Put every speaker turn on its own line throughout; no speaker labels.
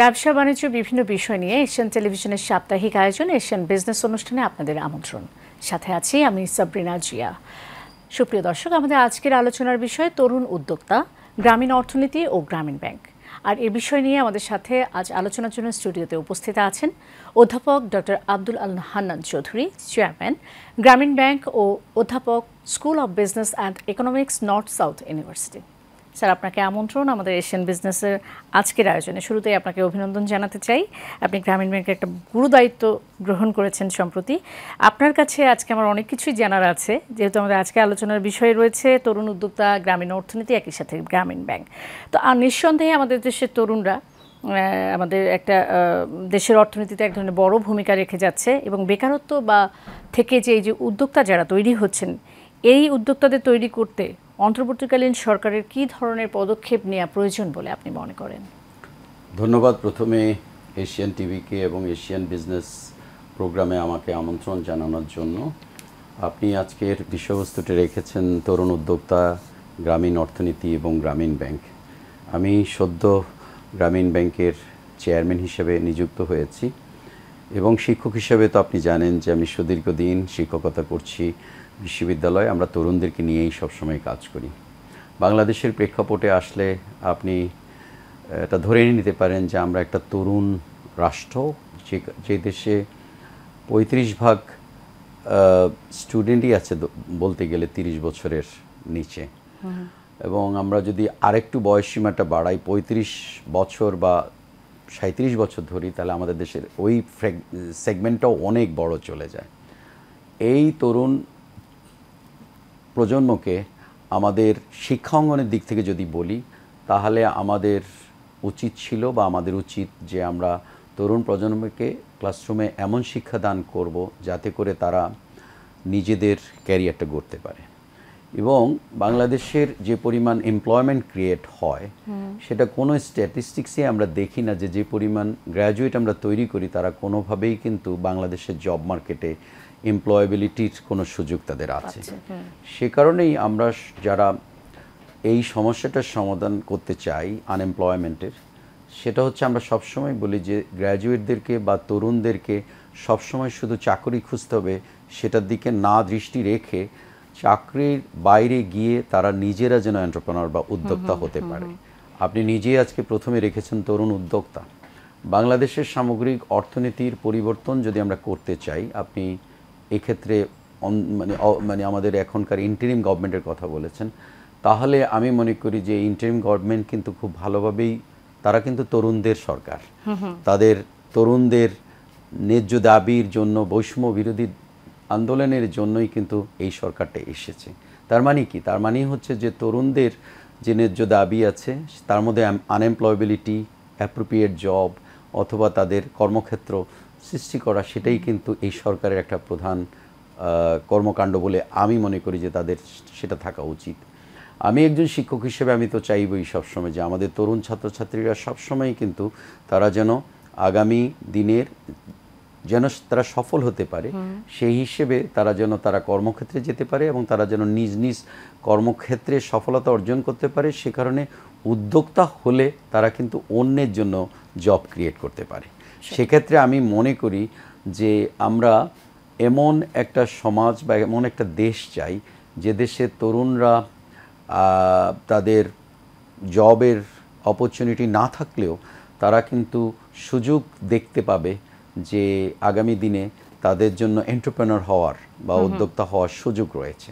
ব্যবসা বাণিজ্য বিভিন্ন বিষয় নিয়ে এশিয়ান টেলিভিশনের সাপ্তাহিক আয়োজন এশিয়ান বিজনেস অনুষ্ঠানে আপনাদের আমন্ত্রণ। সাথে আছি আমি সাবরিনা জিয়া। সুপ্রিয় দর্শক, আমাদের আজকের আলোচনার বিষয় তরুণ উদ্যোক্তা, গ্রামীণ অর্থনীতি ও গ্রামীণ ব্যাংক। আর এ বিষয় নিয়ে আমাদের সাথে আজ আলোচনার জন্য স্টুডিওতে উপস্থিত আছেন অধ্যাপক ডক্টর আব্দুল আল হান্নান চৌধুরী, চেয়ারম্যান, গ্রামীণ ব্যাংক ও অধ্যাপক, school of business and economics, north south university. Sir, আপনাকে আমন্ত্রণ আমাদের এশিয়ান বিজনেসের আজকের আয়োজনে। শুরুতেই আপনাকে অভিনন্দন জানাতে চাই। আপনি গ্রামীণ ব্যাংকের একটা গুরুদায়িত্ব গ্রহণ করেছেন সম্প্রতি। আপনার কাছে আজকে আমার অনেক কিছুই জানার আছে, যেহেতু আমাদের আজকে আলোচনার বিষয় রয়েছে তরুণ উদ্যোক্তা, গ্রামীণ অর্থনীতি, একই সাথে গ্রামীণ ব্যাংক। তো আর নিঃসন্দেহে আমাদের দেশের তরুণরা আমাদের একটা দেশের অর্থনীতিতে এক ধরনের বড় ভূমিকা রেখে যাচ্ছে, এবং বেকারত্ব বা থেকে যে এই যে উদ্যোক্তা যারা তৈরি হচ্ছেন, এই উদ্যোক্তাদের তৈরি করতে অন্তর্বর্তীকালীন সরকারের কী ধরনের পদক্ষেপ নেওয়া প্রয়োজন বলে আপনি মনে করেন?
ধন্যবাদ প্রথমে এশিয়ান টিভিকে এবং এশিয়ান বিজনেস প্রোগ্রামে আমাকে আমন্ত্রণ জানানোর জন্য। আপনি আজকের বিষয়বস্তুটি রেখেছেন তরুণ উদ্যোক্তা, গ্রামীণ অর্থনীতি এবং গ্রামীণ ব্যাংক। আমি সদ্য গ্রামীণ ব্যাংকের চেয়ারম্যান হিসেবে নিযুক্ত হয়েছি, এবং শিক্ষক হিসেবে তো আপনি জানেন যে আমি সুদীর্ঘদিন শিক্ষকতা করছি বিশ্ববিদ্যালয়ে। আমরা তরুণদেরকে নিয়েই সবসময় কাজ করি। বাংলাদেশের প্রেক্ষাপটে আসলে আপনি এটা ধরে নিতে পারেন যে আমরা একটা তরুণ রাষ্ট্র, যে দেশে 35% স্টুডেন্টই আছে বলতে গেলে 30 বছরের নিচে। এবং আমরা যদি আরেকটু বয়সসীমাটা বাড়াই, 35 বছর বা 37 বছর ধরি, তাহলে আমাদের দেশের ওই সেগমেন্টটাও অনেক বড় চলে যায়। এই তরুণ প্রজন্মকে আমাদের শিক্ষা অঙ্গনের দিক থেকে যদি বলি, তাহলে আমাদের উচিত ছিল বা আমাদের উচিত যে আমরা তরুণ প্রজন্মকে ক্লাসরুমে এমন শিক্ষাদান করব যাতে করে তারা নিজেদের ক্যারিয়ারটা গড়তে পারে। এবং বাংলাদেশের যে পরিমাণ এমপ্লয়মেন্ট ক্রিয়েট হয়, সেটা কোনো স্ট্যাটিস্টিক্সে আমরা দেখি না যে পরিমাণ গ্র্যাজুয়েট আমরা তৈরি করি, তারা কোনোভাবেই কিন্তু বাংলাদেশের জব মার্কেটে এমপ্লয়েবিলিটির কোনো সুযোগ তাদের আছে। সে কারণেই আমরা যারা এই সমস্যাটার সমাধান করতে চাই আনএমপ্লয়মেন্টের, সেটা হচ্ছে আমরা সবসময় বলি যে গ্র্যাজুয়েটদেরকে বা তরুণদেরকে সবসময় শুধু চাকরি খুঁজতে হবে সেটার দিকে না দৃষ্টি রেখে চাকরির বাইরে গিয়ে তারা নিজেরা যেন এন্টারপ্রেনার বা উদ্যোক্তা হতে পারে। আপনি নিজেই আজকে প্রথমে রেখেছেন তরুণ উদ্যোক্তা। বাংলাদেশের সামগ্রিক অর্থনীতির পরিবর্তন যদি আমরা করতে চাই, আপনি এক্ষেত্রে মানে আমাদের এখনকার ইন্টারিম গভর্নমেন্টের কথা বলেছেন, তাহলে আমি মনে করি যে ইন্টারিম গভর্নমেন্ট কিন্তু খুব ভালোভাবেই, তারা কিন্তু তরুণদের সরকার। তাদের তরুণদের ন্যায্য দাবির জন্য, বৈষম্য বিরোধী আন্দোলনের জন্যই কিন্তু এই সরকারটা এসেছে। তার মানে কি? তার মানে হচ্ছে যে তরুণদের যে ন্যায্য দাবি আছে, তার মধ্যে আনএমপ্লয়েবিলিটি, অ্যাপ্রোপ্রিয়েট জব অথবা তাদের কর্মক্ষেত্র সৃষ্টি করা, সেটাই কিন্তু এই সরকারের একটা প্রধান কর্মকাণ্ড বলে আমি মনে করি যে তাদের সেটা থাকা উচিত। আমি একজন শিক্ষক হিসেবে আমি তো চাইবই সবসময় যে আমাদের তরুণ ছাত্রছাত্রীরা সবসময় কিন্তু তারা যেন আগামী দিনের যেন তারা সফল হতে পারে, সেই হিসেবে তারা যেন তারা কর্মক্ষেত্রে যেতে পারে এবং তারা যেন নিজ নিজ কর্মক্ষেত্রে সফলতা অর্জন করতে পারে। সে কারণে উদ্যোক্তা হলে তারা কিন্তু অন্যের জন্য জব ক্রিয়েট করতে পারে। সেক্ষেত্রে আমি মনে করি যে আমরা এমন একটা সমাজ বা এমন একটা দেশ চাই যে দেশে তরুণরা তাদের জবের অপরচুনিটি না থাকলেও তারা কিন্তু সুযোগ দেখতে পাবে যে আগামী দিনে তাদের জন্য এন্টারপ্রেনার হওয়ার বা উদ্যোক্তা হওয়ার সুযোগ রয়েছে।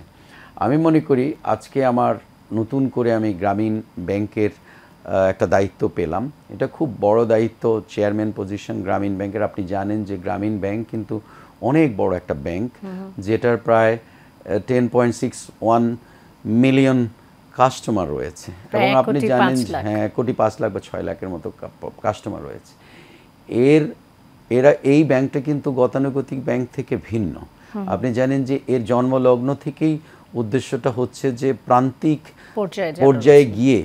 আমি মনে করি আজকে আমার নতুন করে আমি গ্রামীণ ব্যাংকের একটা দায়িত্ব পেলাম। এটা খুব বড় দায়িত্ব, চেয়ারম্যান পজিশন গ্রামীণ ব্যাংকের। আপনি জানেন যে গ্রামীণ ব্যাংক কিন্তু অনেক বড় একটা ব্যাংক, যেটার প্রায় 10.61 মিলিয়ন কাস্টমার রয়েছে, এবং আপনি জানেন 1.5 লাখ বা 6 লাখের মতো কাস্টমার রয়েছে। এরা এই ব্যাংকটা কিন্তু গতানুগতিক ব্যাংক থেকে ভিন্ন। আপনি জানেন যে এর জন্মলগ্ন থেকেই উদ্দেশ্যটা হচ্ছে যে প্রান্তিক পর্যায়ে গিয়ে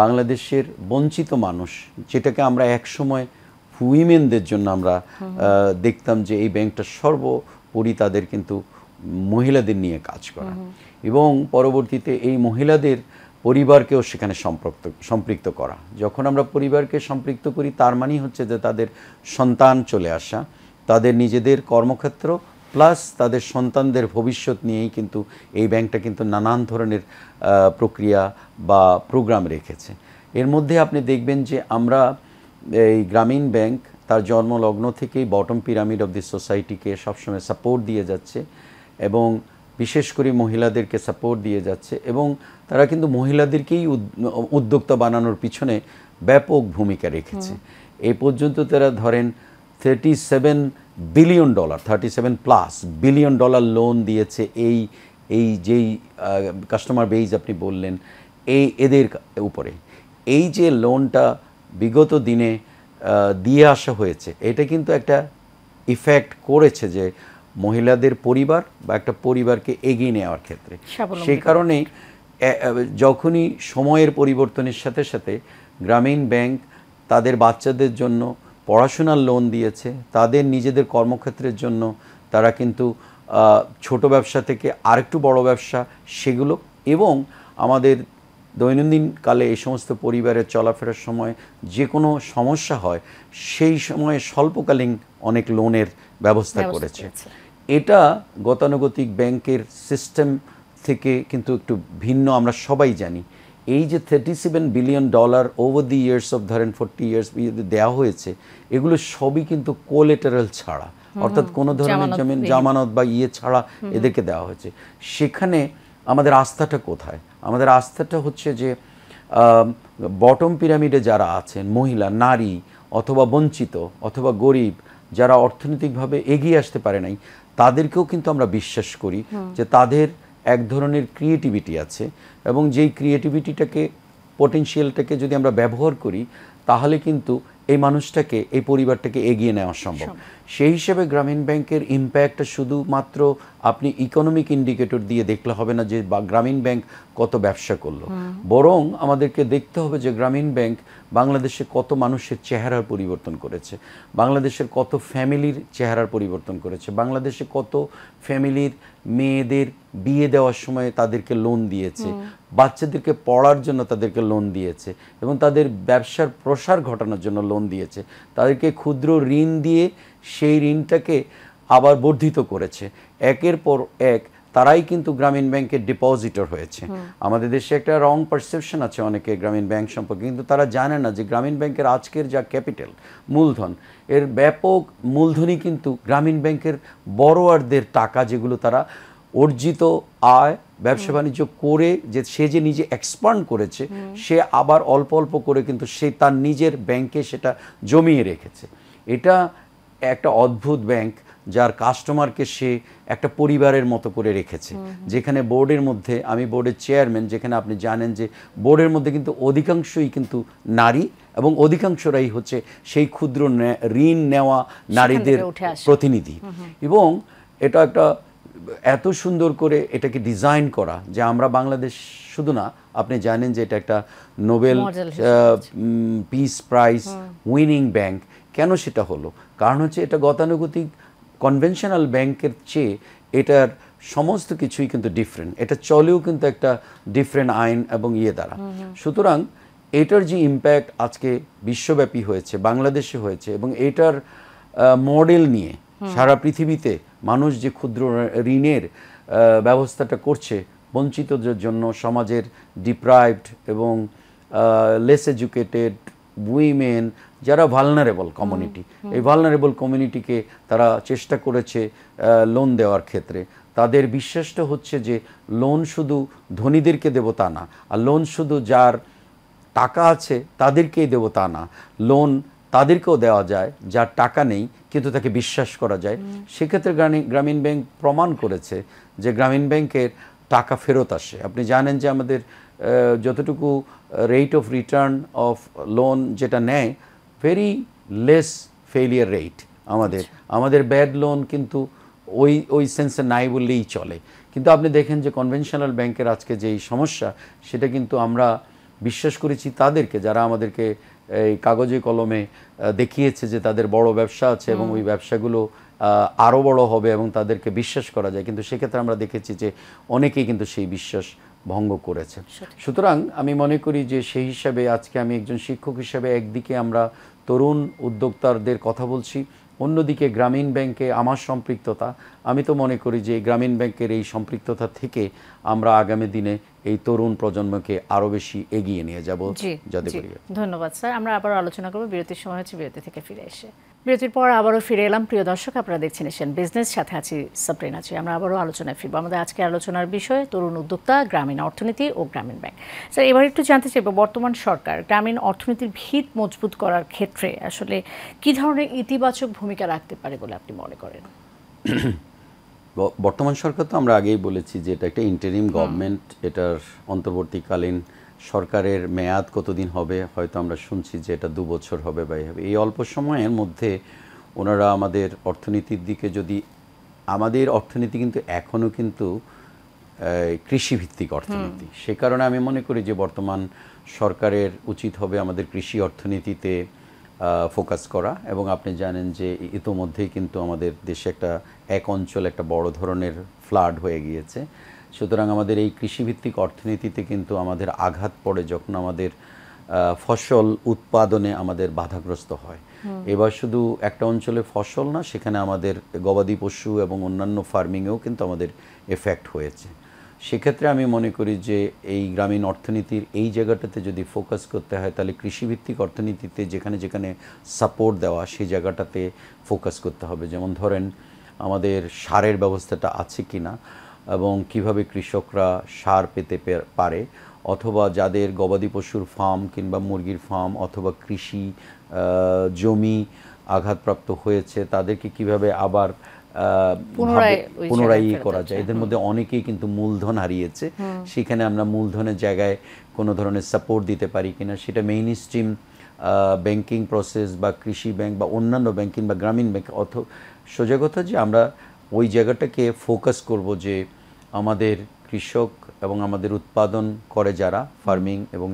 বাংলাদেশের বঞ্চিত মানুষ, যেটাকে আমরা একসময় উইমেনদের জন্য আমরা দেখতাম যে এই ব্যাংকটা সর্বোপরি তাদের কিন্তু মহিলাদের নিয়ে কাজ করা, এবং পরবর্তীতে এই মহিলাদের পরিবারকেও সেখানে সম্পৃক্ত করা। যখন আমরা পরিবারকে সম্পৃক্ত করি তার মানেই হচ্ছে যে তাদের সন্তান চলে আসা, তাদের নিজেদের কর্মক্ষেত্র প্লাস তাদের সন্তানদের ভবিষ্যৎ নিয়েই কিন্তু এই ব্যাংকটা কিন্তু নানান ধরনের প্রক্রিয়া বা প্রোগ্রাম রেখেছে। এর মধ্যে আপনি দেখবেন যে আমরা এই গ্রামীণ ব্যাংক তার জন্মলগ্ন থেকেই বটম পিরামিড অফ দি সোসাইটিকে সবসময় সাপোর্ট দিয়ে যাচ্ছে এবং বিশেষ করে মহিলাদেরকে সাপোর্ট দিয়ে যাচ্ছে এবং তারা কিন্তু মহিলাদেরকেই উদ্যোক্তা বানানোর পিছনে ব্যাপক ভূমিকা রেখেছে। এই পর্যন্ত তারা ধরেন $37 বিলিয়ন 37+ বিলিয়ন ডলার লোন দিয়েছে এই যেই কাস্টমার বেজ আপনি বললেন এদের উপরে। এই যে লোনটা বিগত দিনে দিয়ে আসা হয়েছে এটা কিন্তু একটা ইফেক্ট করেছে যে মহিলাদের পরিবার বা একটা পরিবারকে এগিয়ে নেওয়ার ক্ষেত্রে। সেই কারণেই যখনই সময়ের পরিবর্তনের সাথে সাথে গ্রামীণ ব্যাংক তাদের বাচ্চাদের জন্য পড়াশোনার লোন দিয়েছে, তাদের নিজেদের কর্মক্ষেত্রের জন্য তারা কিন্তু ছোট ব্যবসা থেকে আরেকটু বড় ব্যবসা সেগুলো, এবং আমাদের দৈনন্দিন কালে এই সমস্ত পরিবারের চলাফেরার সময় যে কোনো সমস্যা হয় সেই সময়ে স্বল্পকালীন অনেক লোনের ব্যবস্থা করেছে। এটা গতানুগতিক ব্যাংকের সিস্টেম থেকে কিন্তু একটু ভিন্ন, আমরা সবাই জানি। এই যে $37 billion over the years of ধরেন 40 ইয়ার্স দেওয়া হয়েছে, এগুলো সবই কিন্তু কোলেটারাল ছাড়া, অর্থাৎ কোনো ধরনের জামানত বা ছাড়া এদেরকে দেওয়া হয়েছে। সেখানে আমাদের আস্থাটা কোথায়? আমাদের আস্থাটা হচ্ছে যে বটম পিরামিডে যারা আছেন, মহিলা, নারী অথবা বঞ্চিত অথবা গরিব, যারা অর্থনৈতিকভাবে এগিয়ে আসতে পারে নাই, তাদেরকেও কিন্তু আমরা বিশ্বাস করি যে তাদের এক ধরনের ক্রিয়েটিভিটি আছে এবং যেই ক্রিয়েটিভিটিটাকে, পটেনশিয়ালটাকে যদি আমরা ব্যবহার করি তাহলে কিন্তু এই মানুষটাকে, এই পরিবারটাকে এগিয়ে নেওয়া সম্ভব। সেই হিসেবে গ্রামীণ ব্যাংকের ইম্প্যাক্টটা শুধুমাত্র আপনি ইকোনমিক ইন্ডিকেটর দিয়ে দেখলে হবে না যে গ্রামীণ ব্যাংক কত ব্যবসা করলো, বরং আমাদেরকে দেখতে হবে যে গ্রামীণ ব্যাংক বাংলাদেশে কত মানুষের চেহারার পরিবর্তন করেছে, বাংলাদেশের কত ফ্যামিলির চেহারার পরিবর্তন করেছে, বাংলাদেশে কত ফ্যামিলির মেয়েদের বিয়ে দেওয়ার সময় তাদেরকে লোন দিয়েছে, বাচ্চাদেরকে পড়ার জন্য তাদেরকে লোন দিয়েছে এবং তাদের ব্যবসার প্রসার ঘটানোর জন্য লোন দিয়েছে, তাদেরকে ক্ষুদ্র ঋণ দিয়ে সেই ঋণটাকে আবার বর্ধিত করেছে। একের পর এক তারাই কিন্তু গ্রামীণ ব্যাংকের ডিপোজিটর হয়েছে। আমাদের দেশে একটা রং পারসেপশন আছে অনেকে গ্রামীণ ব্যাংক সম্পর্কে, কিন্তু তারা জানে না যে গ্রামীণ ব্যাংকের আজকের যা ক্যাপিটাল, মূলধন, এর ব্যাপক মূলধনই কিন্তু গ্রামীণ ব্যাংকের বড়োয়ারদের টাকা, যেগুলো তারা অর্জিত আয় ব্যবসা বাণিজ্য করে সে যে নিজে এক্সপান্ড করেছে, সে আবার অল্প অল্প করে কিন্তু সে তার নিজের ব্যাংকে সেটা জমিয়ে রেখেছে। এটা একটা অদ্ভুত ব্যাংক যার কাস্টমারকে সে একটা পরিবারের মতো করে রেখেছে, যেখানে বোর্ডের মধ্যে, আমি বোর্ডের চেয়ারম্যান, যেখানে আপনি জানেন যে বোর্ডের মধ্যে কিন্তু অধিকাংশই কিন্তু নারী এবং অধিকাংশরাই হচ্ছে সেই ক্ষুদ্র ঋণ নেওয়া নারীদের প্রতিনিধি। এবং এটা একটা এত সুন্দর করে এটাকে ডিজাইন করা যে আমরা বাংলাদেশ শুধু না, আপনি জানেন যে এটা একটা Nobel peace prize winning bank. কেন সেটা হলো? কারণ হচ্ছে এটা গতানুগতিক কনভেনশনাল ব্যাংকের চেয়ে এটার সমস্ত কিছুই কিন্তু ডিফারেন্ট, এটা চলেও কিন্তু একটা ডিফারেন্ট আইন এবং দ্বারা। সুতরাং এটার যে ইম্প্যাক্ট আজকে বিশ্বব্যাপী হয়েছে, বাংলাদেশে হয়েছে, এবং এটার মডেল নিয়ে সারা পৃথিবীতে মানুষ যে ক্ষুদ্র ঋণের ব্যবস্থাটা করছে বঞ্চিতদের জন্য, সমাজের ডিপ্রাইভড এবং লেস এডুকেটেড উইমেন, যারা ভালনারেবল কমিউনিটি, এই ভালনারেবল কমিউনিটিকে তারা চেষ্টা করেছে লোন দেওয়ার ক্ষেত্রে। তাদের বিশ্বাসটা হচ্ছে যে লোন শুধু ধনীদেরকে দেব তা না, আর লোন শুধু যার টাকা আছে তাদেরকেই দেব তা না, লোন তাদেরকেও দেওয়া যায় যার টাকা নেই কিন্তু তাকে বিশ্বাস করা যায়। সেক্ষেত্রে গ্রামীণ ব্যাংক প্রমাণ করেছে যে গ্রামীণ ব্যাংকের টাকা ফেরত আসে। আপনি জানেন যে আমাদের যতটুকু rate of return of loan যেটা নেয়, ভেরি লেস ফেলিয়ার রেট। আমাদের ব্যাড লোন কিন্তু ওই সেন্সে নাই বললেই চলে। কিন্তু আপনি দেখেন যে কনভেনশনাল ব্যাংকের আজকে যেই সমস্যা, সেটা কিন্তু আমরা বিশ্বাস করেছি তাদেরকে, যারা আমাদেরকে এই কাগজে কলমে দেখিয়েছে যে তাদের বড় ব্যবসা আছে এবং ওই ব্যবসাগুলো আরও বড় হবে এবং তাদেরকে বিশ্বাস করা যায়। কিন্তু সেক্ষেত্রে আমরা দেখেছি যে অনেকেই কিন্তু সেই বিশ্বাস ভঙ্গ করেছে। সুতরাং আমি মনে করি যে সেই হিসাবে আজকে আমি একজন শিক্ষক হিসাবে একদিকে আমরা তরুণ উদ্যোক্তাদের কথা বলছি, অন্যদিকে গ্রামীণ ব্যাংকে আমার সম্পৃক্ততা, আমি তো মনে করি যে গ্রামীণ ব্যাংকের এই সম্পৃক্ততা থেকে আমরা আগামী দিনে এই তরুণ প্রজন্মকে আরও বেশি এগিয়ে নিয়ে যাব। যাতে করি।
ধন্যবাদ স্যার। আমরা আবার আলোচনা করব, বিরতির সময় হচ্ছে, বিরতি থেকে ফিরে এসে। বিরতির পর আবারও ফিরে এলাম। প্রিয় দর্শক, আপনারা দেখছেন এশিয়ান বিজনেস, সাথে আছি সাবরিনা জি। আমরা আবারও আলোচনায় ফিরবো। আমাদের আজকে আলোচনার বিষয় তরুণ উদ্যোক্তা, গ্রামীণ অর্থনীতি ও গ্রামীণ ব্যাংক। স্যার, এবার একটু জানতে চাইব, বর্তমান সরকার গ্রামীণ অর্থনীতির ভিত মজবুত করার ক্ষেত্রে আসলে কী ধরনের ইতিবাচক ভূমিকা রাখতে পারে বলে আপনি মনে করেন?
বর্তমান সরকার তো আমরা আগেই বলেছি যে এটা একটা ইন্টারিম গভর্নমেন্ট, এটার অন্তর্বর্তীকালীন সরকারের মেয়াদ কতদিন হবে হয়তো আমরা শুনছি যে এটা 2 বছর হবে বা হবে। এই অল্প সময়ের মধ্যে ওনারা আমাদের অর্থনীতির দিকে, যদি আমাদের অর্থনীতি কিন্তু এখনও কিন্তু কৃষিভিত্তিক অর্থনীতি, সে কারণে আমি মনে করি যে বর্তমান সরকারের উচিত হবে আমাদের কৃষি অর্থনীতিতে ফোকাস করা। এবং আপনি জানেন যে ইতোমধ্যেই কিন্তু আমাদের দেশে এক অঞ্চল একটা বড় ধরনের ফ্লাড হয়ে গিয়েছে। সুতরাং আমাদের এই কৃষিভিত্তিক অর্থনীতিতে কিন্তু আমাদের আঘাত পড়ে যখন আমাদের ফসল উৎপাদনে আমাদের বাধাগ্রস্ত হয়। এবার শুধু একটা অঞ্চলে ফসল না, সেখানে আমাদের গবাদি পশু এবং অন্যান্য ফার্মিংয়েও কিন্তু আমাদের এফেক্ট হয়েছে। সেক্ষেত্রে আমি মনে করি যে এই গ্রামীণ অর্থনীতির এই জায়গাটাতে যদি ফোকাস করতে হয়, তাহলে কৃষিভিত্তিক অর্থনীতিতে যেখানে যেখানে সাপোর্ট দেওয়া সেই জায়গাটাতে ফোকাস করতে হবে। যেমন ধরেন আমাদের সারের ব্যবস্থাটা আছে কি না, এবং কিভাবে কৃষকরা সার পেতে পারে, অথবা যাদের গবাদি পশুর ফার্ম কিংবা মুরগির ফার্ম অথবা কৃষি জমি আঘাতপ্রাপ্ত হয়েছে তাদেরকে কিভাবে আবার পুনরায় করা যায়। এদের মধ্যে অনেকেই কিন্তু মূলধন হারিয়েছে, সেখানে আমরা মূলধনের জায়গায় কোনো ধরনের সাপোর্ট দিতে পারি কিনা, সেটা মেইন স্ট্রিম ব্যাংকিং প্রসেস বা কৃষি ব্যাংক বা অন্যান্য ব্যাংকিং বা গ্রামীণ ব্যাংক, সোজা কথা যে আমরা ওই জায়গাটাকে ফোকাস করব যে আমাদের কৃষক এবং আমাদের উৎপাদন করে যারা ফার্মিং এবং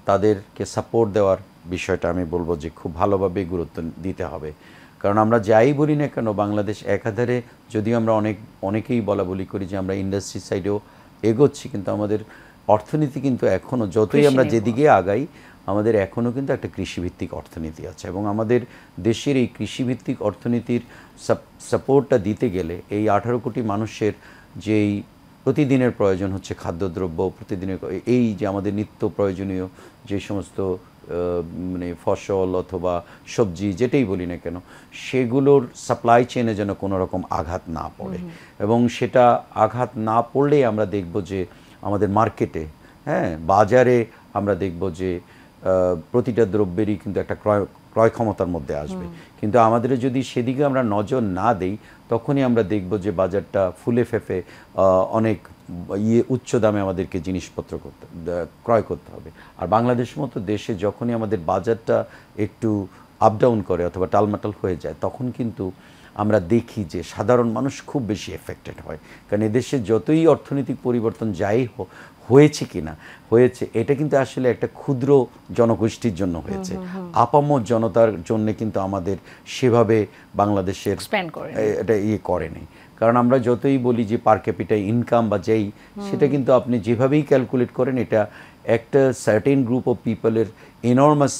তাদেরকে সাপোর্ট দেওয়ার বিষয়টা আমি বলবো যে খুব ভালোভাবে গুরুত্ব দিতে হবে। কারণ আমরা যাই বলি না কেন, বাংলাদেশ একাধারে যদিও আমরা অনেকেই বলি করি যে আমরা ইন্ডাস্ট্রি সাইডেও এগোচ্ছি, কিন্তু আমাদের অর্থনীতি কিন্তু এখনও, যতই আমরা যেদিকে আগাই, আমাদের এখনও কিন্তু একটা কৃষিভিত্তিক অর্থনীতি আছে। এবং আমাদের দেশের এই কৃষিভিত্তিক অর্থনীতির সাপোর্টটা দিতে গেলে এই 18 কোটি মানুষের যেই প্রতিদিনের প্রয়োজন হচ্ছে খাদ্যদ্রব্য, প্রতিদিনের এই যে আমাদের নিত্য প্রয়োজনীয় যে সমস্ত মানে ফসল অথবা সবজি যেটাই বলি না কেন, সেগুলোর সাপ্লাই চেনে যেন কোনো রকম আঘাত না পড়ে। এবং সেটা আঘাত না পড়লেই আমরা দেখব যে আমাদের মার্কেটে, বাজারে আমরা দেখব যে প্রতিটা দ্রব্যেরই কিন্তু একটা ক্রয় ক্ষমতার মধ্যে আসবে। কিন্তু আমাদের যদি সেদিকে আমরা নজর না দেই, তখনই আমরা দেখব যে বাজারটা ফুলে ফেঁপে অনেক উচ্চ দামে আমাদেরকে জিনিসপত্র ক্রয় করতে হবে। আর বাংলাদেশের মতো দেশে যখনই আমাদের বাজারটা একটু আপ ডাউন করে অথবা টালমাটাল হয়ে যায়, তখন কিন্তু আমরা দেখি যে সাধারণ মানুষ খুব বেশি এফেক্টেড হয়। কারণ এদেশে যতই অর্থনৈতিক পরিবর্তন যাই হয়েছে কিনা হয়েছে, এটা কিন্তু আসলে একটা ক্ষুদ্র জনগোষ্ঠীর জন্য হয়েছে, আপামর জনতার জন্য কিন্তু আমাদের সেভাবে বাংলাদেশের এটা করেনি। কারণ আমরা যতই বলি যে পার ক্যাপিটা ইনকাম বা যেই, সেটা কিন্তু আপনি যেভাবেই ক্যালকুলেট করেন, এটা একটা সার্টেন গ্রুপ অফ পিপলের এনর্মাস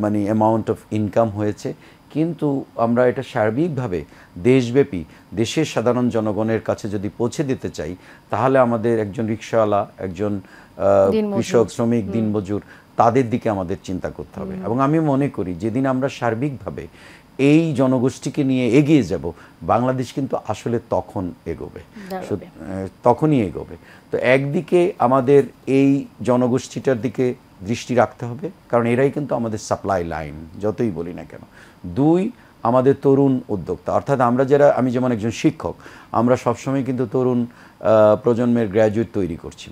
মানে অ্যামাউন্ট অফ ইনকাম হয়েছে। কিন্তু আমরা এটা সার্বিকভাবে দেশব্যাপী দেশের সাধারণ জনগণের কাছে যদি পৌঁছে দিতে চাই, তাহলে আমাদের একজন রিকশাওয়ালা, একজন কৃষক, শ্রমিক, দিনমজুর, তাদের দিকে আমাদের চিন্তা করতে হবে। এবং আমি মনে করি যেদিন আমরা সার্বিকভাবে এই জনগোষ্ঠীকে নিয়ে এগিয়ে যাব, বাংলাদেশ কিন্তু আসলে তখনই এগোবে। তো একদিকে আমাদের এই জনগোষ্ঠীটার দিকে দৃষ্টি রাখতে হবে, কারণ এরাই কিন্তু আমাদের সাপ্লাই লাইন, যতই বলি না কেন। 2, আমাদের তরুণ উদ্যোক্তা, অর্থাৎ আমি যেমন একজন শিক্ষক, আমরা সবসময় কিন্তু তরুণ প্রজন্মের গ্র্যাজুয়েট তৈরি করছি।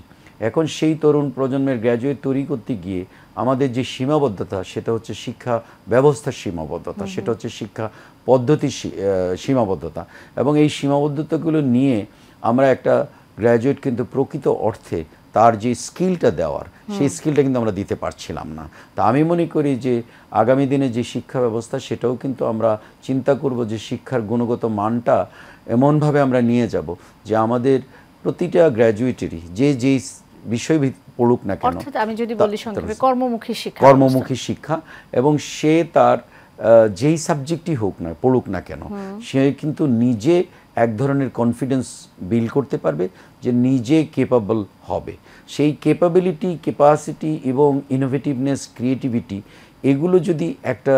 এখন সেই তরুণ প্রজন্মের গ্র্যাজুয়েট তৈরি করতে গিয়ে আমাদের যে সীমাবদ্ধতা, সেটা হচ্ছে শিক্ষা ব্যবস্থার সীমাবদ্ধতা, সেটা হচ্ছে শিক্ষা পদ্ধতির সীমাবদ্ধতা। এবং এই সীমাবদ্ধতাগুলো নিয়ে আমরা একটা গ্র্যাজুয়েট কিন্তু প্রকৃত অর্থে তার যে স্কিলটা দেওয়ার, সেই স্কিলটা কিন্তু আমরা দিতে পারছিলাম না। তা আমি মনে করি যে আগামী দিনে যে শিক্ষা ব্যবস্থা, সেটাও কিন্তু আমরা চিন্তা করব যে শিক্ষার গুণগত মানটা এমনভাবে আমরা নিয়ে যাব যে আমাদের প্রতিটা গ্র্যাজুয়েটেরই যেই বিষয় পড়ুক না কেন,
অর্থাৎ আমি যদি বলি সংক্ষেপে কর্মমুখী
শিক্ষা, এবং সে তার যেই সাবজেক্টই হোক না পড়ুক না কেন, সে কিন্তু নিজে এক ধরনের কনফিডেন্স বিল্ড করতে পারবে যে নিজে কেপাবল হবে। সেই ক্যাপাসিটি এবং ইনোভেটিভনেস, ক্রিয়েটিভিটি, এগুলো যদি একটা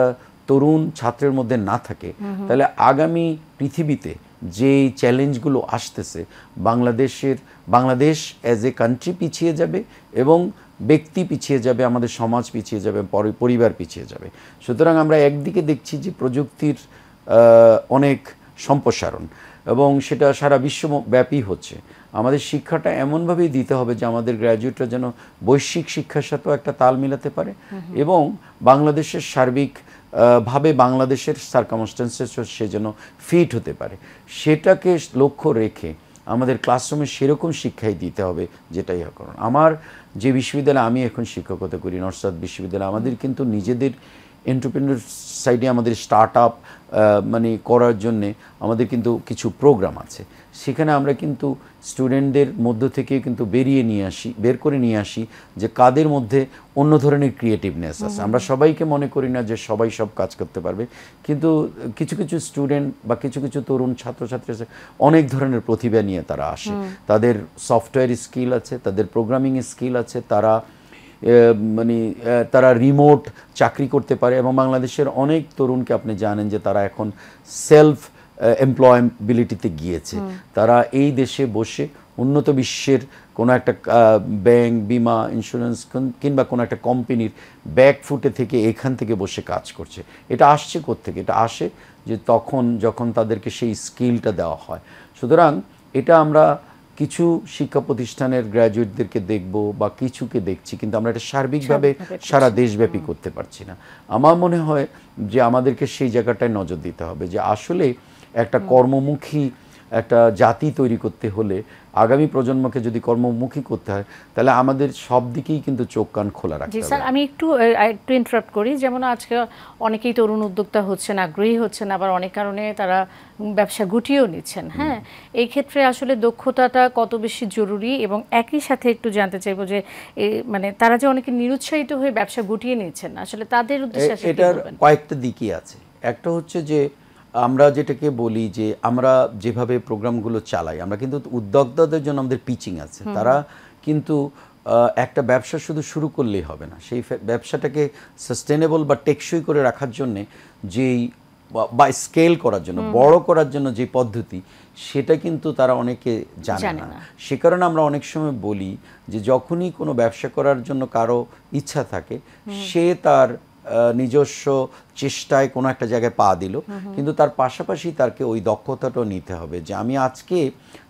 তরুণ ছাত্রের মধ্যে না থাকে, তাহলে আগামী পৃথিবীতে যে চ্যালেঞ্জগুলো আসতেছে, বাংলাদেশ অ্যাজ এ কান্ট্রি পিছিয়ে যাবে, এবং ব্যক্তি পিছিয়ে যাবে, আমাদের সমাজ পিছিয়ে যাবে, পরিবার পিছিয়ে যাবে। সুতরাং আমরা একদিকে দেখছি যে প্রযুক্তির অনেক সম্প্রসারণ, এবং সেটা সারা বিশ্বব্যাপী হচ্ছে। আমাদের শিক্ষাটা এমনভাবেই দিতে হবে যে আমাদের গ্র্যাজুয়েটরা যেন বৈশ্বিক শিক্ষার সাথেও একটা তাল মিলাতে পারে, এবং বাংলাদেশের সার্বিকভাবে বাংলাদেশের সার্কামস্টেন্সেস সে যেন ফিট হতে পারে। সেটাকে লক্ষ্য রেখে আমাদের ক্লাসরুমে সেরকম শিক্ষাই দিতে হবে, যেটাই হোক। আমার যে বিশ্ববিদ্যালয়ে আমি এখন শিক্ষকতা করি, নর্থ বিশ্ববিদ্যালয়, আমাদের কিন্তু নিজেদের এন্টারপ্রেনার সাইডে আমাদের স্টার্ট আপ মানে করার জন্যে আমাদের কিন্তু কিছু প্রোগ্রাম আছে। সেখানে আমরা কিন্তু স্টুডেন্টদের মধ্য থেকে কিন্তু বের করে নিয়ে আসি যে কাদের মধ্যে অন্য ধরনের ক্রিয়েটিভনেস আছে। আমরা সবাইকে মনে করি না যে সবাই সব কাজ করতে পারবে, কিন্তু কিছু কিছু স্টুডেন্ট বা কিছু কিছু তরুণ ছাত্রছাত্রী আছে, অনেক ধরনের প্রতিভা নিয়ে তারা আসে। তাদের সফটওয়্যার স্কিল আছে, তাদের প্রোগ্রামিং স্কিল আছে, তারা রিমোট চাকরি করতে পারে, এবং বাংলাদেশের অনেক তরুণকে আপনি জানেন যে তারা এখন সেলফ এমপ্লয়েবিলিটিতে গিয়েছে। তারা এই দেশে বসে উন্নত বিশ্বের কোনো একটা ব্যাংক, বিমা, ইন্স্যুরেন্স কিংবা কোনো একটা কোম্পানির ব্যাকফুটে থেকে এখান থেকে বসে কাজ করছে। এটা আসছে কোত্থেকে? এটা আসে যে যখন তাদেরকে সেই স্কিলটা দেওয়া হয়। সুতরাং এটা আমরা কিছু শিক্ষা প্রতিষ্ঠানের গ্র্যাজুয়েটদেরকে দেখব বা কিছুকে দেখছি, কিন্তু আমরা এটা সার্বিকভাবে সারা দেশব্যাপী করতে পারছি না। আমার মনে হয় যে আমাদেরকে সেই জায়গাটায় নজর দিতে হবে যে আসলে একটা কর্মমুখী একটা জাতি তৈরি করতে হলে, আগামী প্রজন্মকে যদি কর্মমুখী করতে হয়, তাহলে আমাদের সব দিকেই কিন্তু চোখ কান খোলা রাখতে হবে।
স্যার, আমি একটু ইন্টারাপ্ট করি। যেমন আজকে অনেকেই তরুণ উদ্যোক্তা হচ্ছেন, আগ্রহী হচ্ছেন, আবার অনেক কারণে তারা ব্যবসা গুটিয়েও নিচ্ছেন। হ্যাঁ, এই ক্ষেত্রে আসলে দক্ষতাটা কত বেশি জরুরি, এবং একই সাথে একটু জানতে চাইবো যে মানে তারা যে অনেকে নিরুৎসাহিত হয়ে ব্যবসা গুটিয়ে নিচ্ছেন, আসলে তাদের উদ্দেশ্যে
এটার কয়েকটা দিকই আছে। একটা হচ্ছে যে আমরা যেটাকে বলি যে আমরা যেভাবে প্রোগ্রামগুলো চালাই, আমরা কিন্তু উদ্যোক্তাদের জন্য আমাদের পিচিং আছে। তারা কিন্তু একটা ব্যবসা শুরু করলেই হবে না, সেই ব্যবসাটাকে সাস্টেনেবল বা টেকসই করে রাখার জন্যে যেই বা স্কেল করার জন্য, বড় করার জন্য যে পদ্ধতি, সেটা কিন্তু তারা অনেকে জানে না। সে কারণে আমরা অনেক সময় বলি যে যখনই কোনো ব্যবসা করার জন্য কারো ইচ্ছা থাকে, সে তার নিজস্ব চেষ্টায় কোনো একটা জায়গায় পা দিল, কিন্তু তার পাশাপাশি তাকে ওই দক্ষতাটাও নিতে হবে যে আমি আজকে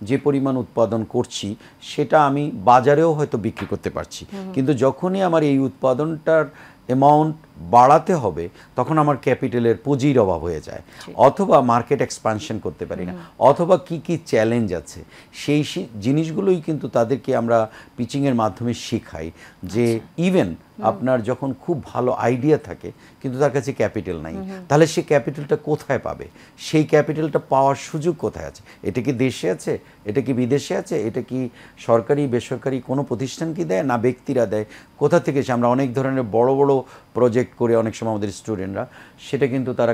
যে পরিমাণ উৎপাদন করছি সেটা আমি বাজারেও হয়তো বিক্রি করতে পারছি, কিন্তু যখনই আমার এই উৎপাদনটার অ্যামাউন্ট বাড়াতে হবে, তখন আমার ক্যাপিটালের পুঁজির অভাব হয়ে যায়, অথবা মার্কেট এক্সপানশন করতে পারি না, অথবা কি কি চ্যালেঞ্জ আছে, সেই জিনিসগুলোই কিন্তু তাদেরকে আমরা পিচিংয়ের মাধ্যমে শেখাই যে ইভেন আপনার যখন খুব ভালো আইডিয়া থাকে কিন্তু তার কাছে ক্যাপিটাল নাই, তাহলে সে ক্যাপিটালটা কোথায় পাবে? সেই ক্যাপিটালটা পাওয়ার সুযোগ কোথায় আছে? এটা কি দেশে আছে? এটা কি বিদেশে আছে? এটা কি সরকারি বেসরকারি কোনো প্রতিষ্ঠান কি দেয়, না ব্যক্তিরা দেয়? কোথা থেকে? আমরা অনেক ধরনের বড় বড় প্রজেক্ট করে অনেক সময় আমাদের স্টুডেন্টরা, সেটা কিন্তু তারা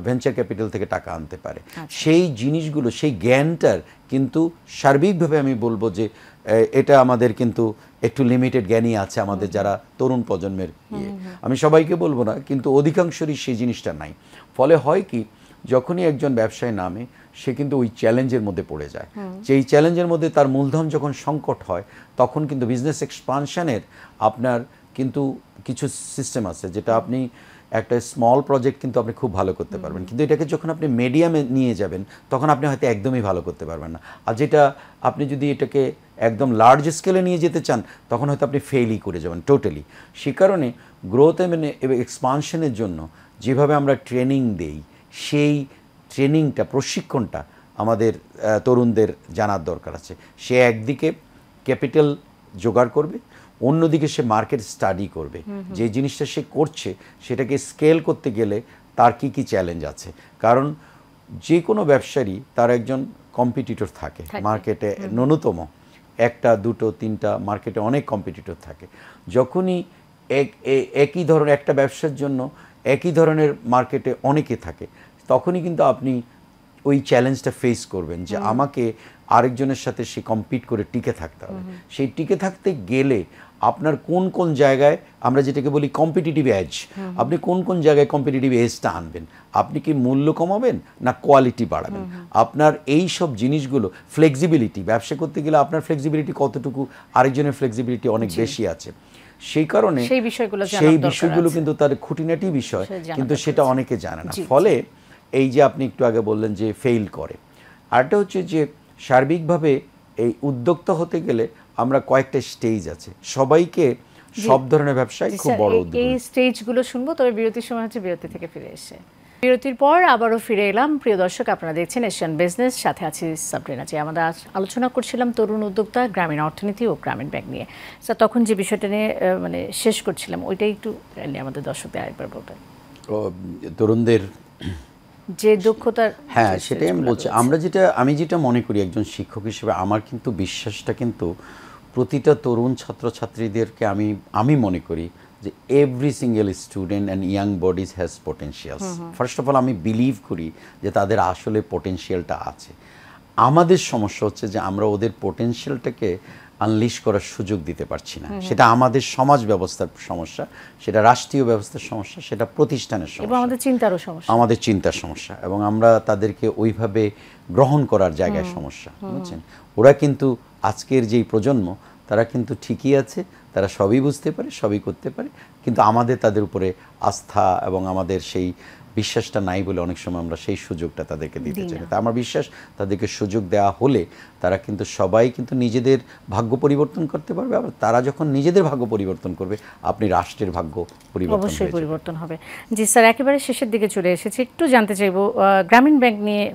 ভেঞ্চার ক্যাপিটাল থেকে টাকা আনতে পারে। সেই জিনিসগুলো, সেই জ্ঞানটার কিন্তু সার্বিকভাবে আমি বলবো যে এটা আমাদের কিন্তু একটু লিমিটেড জ্ঞানই আছে আমাদের যারা তরুণ প্রজন্মের। আমি সবাইকে বলবো না, কিন্তু অধিকাংশরই সেই জিনিসটা নাই। ফলে হয় কি, যখনই একজন ব্যবসায় নামে, সে কিন্তু ওই চ্যালেঞ্জের মধ্যে পড়ে যায়। যেই চ্যালেঞ্জের মধ্যে তার মূলধন যখন সংকট হয়, তখন কিন্তু বিজনেস এক্সপানশনের আপনার কিন্তু কিছু সিস্টেম আছে, যেটা আপনি একটা স্মল প্রজেক্ট কিন্তু আপনি খুব ভালো করতে পারবেন, কিন্তু এটাকে যখন আপনি মিডিয়ামে নিয়ে যাবেন, তখন আপনি হয়তো একদমই ভালো করতে পারবেন না। আর যেটা আপনি যদি এটাকে একদম লার্জ স্কেলে নিয়ে যেতে চান, তখন হয়তো আপনি ফেলই করে যাবেন টোটালি। সে কারণে গ্রোথ এবং এক্সপানশনের জন্য যেভাবে আমরা ট্রেনিং দেই, সেই ট্রেনিংটা, প্রশিক্ষণটা আমাদের তরুণদের জানার দরকার আছে। সে একদিকে ক্যাপিটাল জোগাড় করবে, অন্যদিকে সে মার্কেট স্টাডি করবে, যে জিনিসটা সে করছে সেটাকে স্কেল করতে গেলে তার কি কি চ্যালেঞ্জ আছে। কারণ যে কোনো ব্যবসারই তার একজন কম্পিটিটর থাকে মার্কেটে, ন্যূনতম একটা দুটো তিনটা, মার্কেটে অনেক কম্পিটিটর থাকে। যখনই একই ধরনের একটা ব্যবসার জন্য একই ধরনের মার্কেটে অনেকে থাকে, তখনই কিন্তু আপনি ওই চ্যালেঞ্জটা ফেস করবেন যে আমাকে আরেকজনের সাথে সে কম্পিট করে টিকে থাকতে হবে। সেই টিকে থাকতে গেলে আপনার কোন কোন জায়গায়, আমরা যেটাকে বলি কম্পিটিটিভ এজ, আপনি কোন কোন জায়গায় কম্পিটিটিভ এজটা আনবেন, আপনি কি মূল্য কমাবেন না কোয়ালিটি বাড়াবেন, আপনার এই সব জিনিসগুলো, ফ্লেক্সিবিলিটি, ব্যবসা করতে গেলে আপনার ফ্লেক্সিবিলিটি কতটুকু, আরেকজনের ফ্লেক্সিবিলিটি অনেক বেশি আছে। সেই কারণে সেই বিষয়গুলো কিন্তু তার খুঁটিনাটি বিষয়, কিন্তু সেটা অনেকে জানে না। ফলে এই যে আপনি একটু আগে বললেন যে ফেইল করে, আরেকটা হচ্ছে যে সার্বিকভাবে এই উদ্যোক্তা হতে গেলে আমরা কয়েকটা স্টেজ আছে, সবাইকে সব ধরনের ব্যবসায় খুব বড় উদ্যোগ,
এই স্টেজগুলো শুনবো। তবে বিরতির সময় হচ্ছে, বিরতি থেকে ফিরে এসে, বিরতির পর আবারও ফিরে এলাম। প্রিয় দর্শক, আপনারা দেখছেন এশিয়ান বিজনেস, সাথে আছি সাবরিনা জি। আমরা আলোচনা করছিলাম তরুণ উদ্যোক্তা, গ্রামীণ অর্থনীতি ও গ্রামীণ ব্যাংক নিয়ে। স্যার, তখন যে বিষয়টা নিয়ে মানে শেষ করছিলাম, ওইটাই একটু আমাদের দর্শকদের আরেকবার বলবেন।
তরুণদের
যে দক্ষতার,
হ্যাঁ সেটাই আমি বলছি। আমি যেটা মনে করি একজন শিক্ষক হিসেবে, আমার কিন্তু বিশ্বাসটা কিন্তু প্রতিটা তরুণ ছাত্রছাত্রীদেরকে আমি মনে করি যে every single student and young bodies has potentials. First of all আমি বিলিভ করি যে তাদের আসলে পোটেনশিয়ালটা আছে। আমাদের সমস্যা হচ্ছে যে আমরা ওদের পোটেনশিয়ালটাকে আনলিশ করার সুযোগ দিতে পারছি না। সেটা আমাদের সমাজ ব্যবস্থার সমস্যা, সেটা রাষ্ট্রীয় ব্যবস্থার সমস্যা, সেটা প্রতিষ্ঠানের সমস্যা,
আমাদের চিন্তারও সমস্যা,
আমাদের চিন্তার সমস্যা, এবং আমরা তাদেরকে ওইভাবে গ্রহণ করার জায়গায় সমস্যা। বুঝছেন, ওরা কিন্তু আজকের যেই প্রজন্ম, তারা কিন্তু ঠিকই আছে, তারা সবই বুঝতে পারে, সবই করতে পারে, কিন্তু আমাদের তাদের উপরে আস্থা এবং আমাদের সেই বিশ্বাসটা নাই বলে অনেক সময় আমরা সেই সুযোগটা তাদেরকে দিতে চাই। তা আমার বিশ্বাস তাদেরকে সুযোগ দেওয়া হলে তারা কিন্তু সবাই কিন্তু নিজেদের ভাগ্য পরিবর্তন করতে পারবে। আবার তারা যখন নিজেদের ভাগ্য পরিবর্তন করবে, আপনি রাষ্ট্রের ভাগ্য
অবশ্যই পরিবর্তন হবে। জি স্যার, একেবারে শেষের দিকে চলে এসেছি, একটু জানতে চাইবো গ্রামীণ ব্যাংক নিয়ে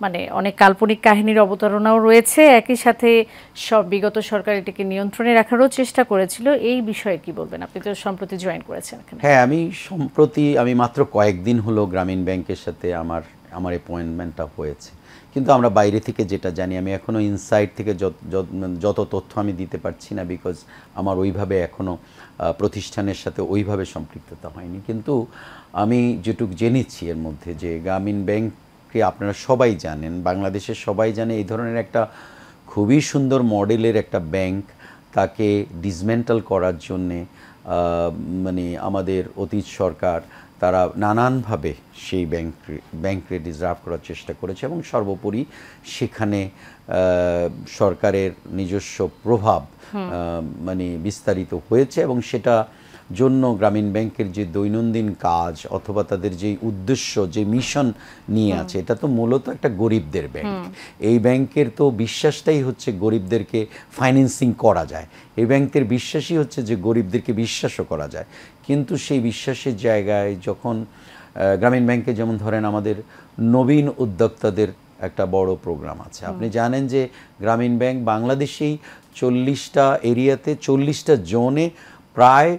মানে অনেক কাল্পনিক কাহিনীর অবতারণাও রয়েছে, একই সাথে সব বিগত সরকার এটাকে নিয়ন্ত্রণে রাখারও চেষ্টা করেছিল। এই বিষয়ে কি বলবেন? আপনি তো সম্প্রতি জয়েন করেছেন এখানে।
হ্যাঁ, আমি মাত্র কয়েকদিন হলো গ্রামীণ ব্যাংকের সাথে আমার অ্যাপয়েন্টমেন্টটা হয়েছে, কিন্তু আমরা বাইরে থেকে যেটা জানি, আমি এখনও ইনসাইড থেকে যত তথ্য আমি দিতে পারছি না, বিকজ আমার ওইভাবে এখনও প্রতিষ্ঠানের সাথে ওইভাবে সম্পৃক্ততা হয়নি। কিন্তু আমি যেটুকু জেনেছি এর মধ্যে, যে গ্রামীণ ব্যাংককে আপনারা সবাই জানেন, বাংলাদেশের সবাই জানে, এই ধরনের একটা খুবই সুন্দর মডেলের একটা ব্যাংক, তাকে ডিসমেন্টাল করার জন্যে মানে আমাদের অতীত সরকার তারা নানানভাবে সেই ব্যাংককে ডিসরাপ্ট করার চেষ্টা করেছে, এবং সর্বোপরি সেখানে সরকারের নিজস্ব প্রভাব মানে বিস্তারিত হয়েছে, এবং সেটা জন্য গ্রামীণ ব্যাংকের যে দৈনন্দিন কাজ অথবা তাদের যে উদ্দেশ্য, যে মিশন নিয়ে আছে, এটা তো মূলত একটা গরিবদের ব্যাংক। এই ব্যাংকের তো বিশ্বাসটাই হচ্ছে গরিবদেরকে ফাইন্যান্সিং করা যায়। এই ব্যাংকের বিশ্বাসই হচ্ছে যে গরিবদেরকে বিশ্বাসও করা যায়। কিন্তু সেই বিশ্বাসের জায়গায় যখন গ্রামীণ ব্যাংকে, যেমন ধরেন আমাদের নবীন উদ্যোক্তাদের একটা বড় প্রোগ্রাম আছে, আপনি জানেন যে গ্রামীণ ব্যাংক বাংলাদেশেই 40টা এরিয়াতে 40টা জোনে প্রায়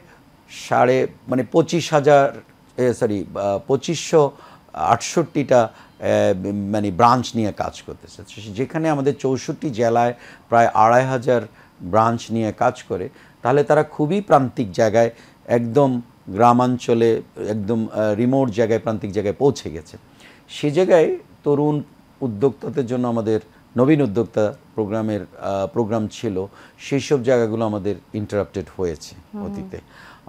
2568টা মানে ব্রাঞ্চ নিয়ে কাজ করতেছে, যেখানে আমাদের 64 জেলায় প্রায় 2500 ব্রাঞ্চ নিয়ে কাজ করে। তাহলে তারা খুবই প্রান্তিক জায়গায়, একদম গ্রামাঞ্চলে, একদম রিমোট জায়গায়, প্রান্তিক জায়গায় পৌঁছে গেছে। সে জায়গায় তরুণ উদ্যোক্তাদের জন্য আমাদের নবীন উদ্যোক্তা প্রোগ্রাম ছিল। সেই সব জায়গাগুলো আমাদের ইন্টারাপ্টেড হয়েছে অতীতে।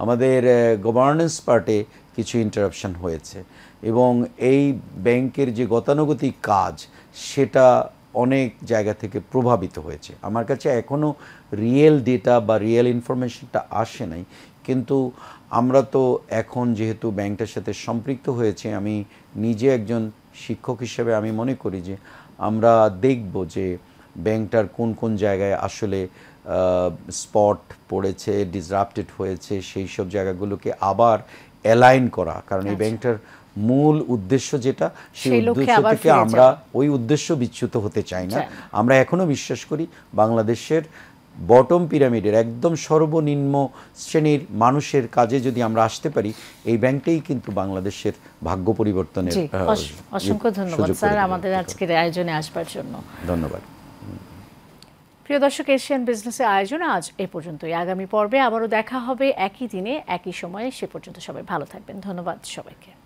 আমাদের গভর্নেন্স পার্টে কিছু ইন্টারাপশন হয়েছে, এবং এই ব্যাংকের যে গতানুগতিক কাজ, সেটা অনেক জায়গা থেকে প্রভাবিত হয়েছে। আমার কাছে এখনও রিয়েল ডেটা বা রিয়েল ইনফরমেশনটা আসে নাই, কিন্তু আমরা তো এখন যেহেতু ব্যাংকটার সাথে সম্পৃক্ত হয়েছে, আমি নিজে একজন শিক্ষক হিসেবে আমি মনে করি যে আমরা দেখব যে ব্যাংকটার কোন কোন জায়গায় আসলে স্পট পড়েছে, ডিসরাপ্টেড হয়েছে, সেই সব জায়গাগুলোকে আবার অ্যালাইন করা। কারণ এই ব্যাংকটার মূল উদ্দেশ্য যেটা, সেই উদ্দেশ্য থেকে আমরা ওই উদ্দেশ্য বিচ্যুত হতে চাই না। আমরা এখনও বিশ্বাস করি বাংলাদেশের বটম পিরামিডের একদম সর্বনিম্ন শ্রেণীর মানুষের কাজে যদি আমরা আসতে পারি, এই ব্যাংকটাই কিন্তু বাংলাদেশের ভাগ্য পরিবর্তনের।
অসংখ্য ধন্যবাদ স্যার আমাদের আজকের আয়োজনে আসবার জন্য।
ধন্যবাদ।
প্রিয় দর্শক, এশিয়ান বিজনেসের আয়োজন আজ এ পর্যন্তই। আগামী পর্বে আবারও দেখা হবে একই দিনে একই সময়ে। সে পর্যন্ত সবাই ভালো থাকবেন। ধন্যবাদ সবাইকে।